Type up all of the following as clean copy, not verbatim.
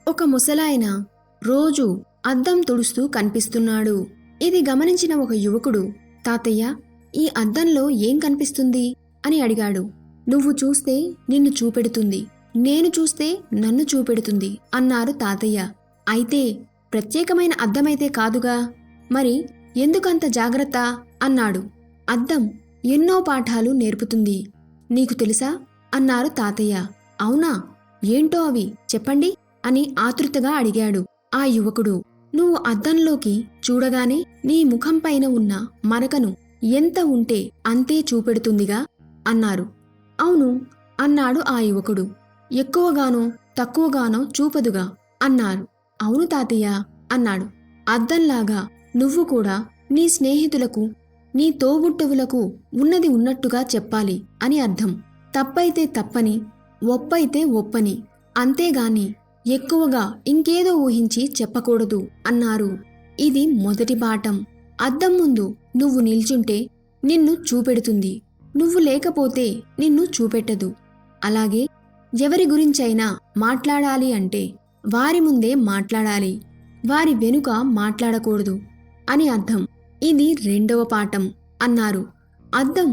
ఒక ముసలాయన రోజు అద్దం తుడుస్తూ కనిపిస్తున్నాడు. ఇది గమనించిన ఒక యువకుడు, తాతయ్య, ఈ అద్దంలో ఏం కనిపిస్తుంది అని అడిగాడు. నువ్వు చూస్తే నిన్ను చూపెడుతుంది, నేను చూస్తే నన్ను చూపెడుతుంది అన్నారు తాతయ్య. అయితే ప్రత్యేకమైన అద్దమైతే కాదుగా, మరి ఎందుకంత జాగ్రత్త అన్నాడు. అద్దం ఎన్నో పాఠాలు నేర్పుతుంది, నీకు తెలుసా అన్నారు తాతయ్య. అవునా, ఏంటో అవి చెప్పండి అని ఆతృతగా అడిగాడు ఆ యువకుడు. నువ్వు అద్దంలోకి చూడగానే నీ ముఖం పైన ఉన్న మరకను ఎంత ఉంటే అంతే చూపెడుతుందిగా అన్నారు. అవును అన్నాడు ఆ యువకుడు. ఎక్కువగానో తక్కువగానో చూపదుగా అన్నారు. అవును తాతయ్య అన్నాడు. అద్దంలాగా నువ్వు కూడా నీ స్నేహితులకు, నీ తోబుట్టువులకు ఉన్నది ఉన్నట్టుగా చెప్పాలి అని అర్థం. తప్పైతే తప్పని, ఒప్పైతే ఒప్పని, అంతేగాని ఎక్కువగా ఇంకేదో ఊహించి చెప్పకూడదు అన్నారు. ఇది మొదటి పాఠం. అద్దం ముందు నువ్వు నిల్చుంటే నిన్ను చూపెడుతుంది, నువ్వు లేకపోతే నిన్ను చూపెట్టదు. అలాగే ఎవరి గురించైనా మాట్లాడాలి అంటే వారి ముందే మాట్లాడాలి, వారి వెనుక మాట్లాడకూడదు అని అర్థం. ఇది రెండవ పాఠం అన్నారు. అద్దం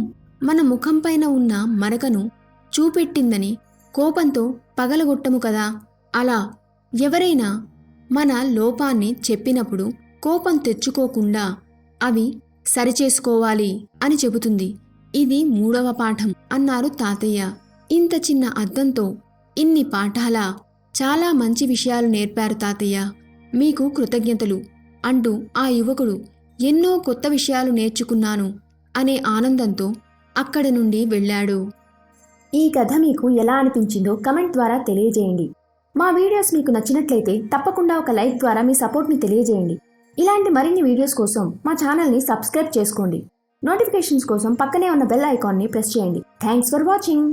మన ముఖంపైన ఉన్న మరకను చూపెట్టిందని కోపంతో పగలగొట్టము కదా, అలా ఎవరైనా మన లోపాన్ని చెప్పినప్పుడు కోపం తెచ్చుకోకుండా అవి సరిచేసుకోవాలి అని చెబుతుంది. ఇది మూడవ పాఠం అన్నారు తాతయ్య. ఇంత చిన్న అద్దంతో ఇన్ని పాఠాలా? చాలా మంచి విషయాలు నేర్పారు తాతయ్య, మీకు కృతజ్ఞతలు అంటూ ఆ యువకుడు ఎన్నో కొత్త విషయాలు నేర్చుకున్నాను అనే ఆనందంతో అక్కడి నుండి వెళ్ళాడు. ఈ కథ మీకు ఎలా అనిపించిందో కమెంట్ ద్వారా తెలియజేయండి. మా వీడియోస్ మీకు నచ్చినట్లయితే తప్పకుండా ఒక లైక్ ద్వారా మీ సపోర్ట్ని తెలియజేయండి. ఇలాంటి మరిన్ని వీడియోస్ కోసం మా ఛానల్ని సబ్స్క్రైబ్ చేసుకోండి. నోటిఫికేషన్స్ కోసం పక్కనే ఉన్న బెల్ ఐకాన్ని ప్రెస్ చేయండి. Thanks for watching.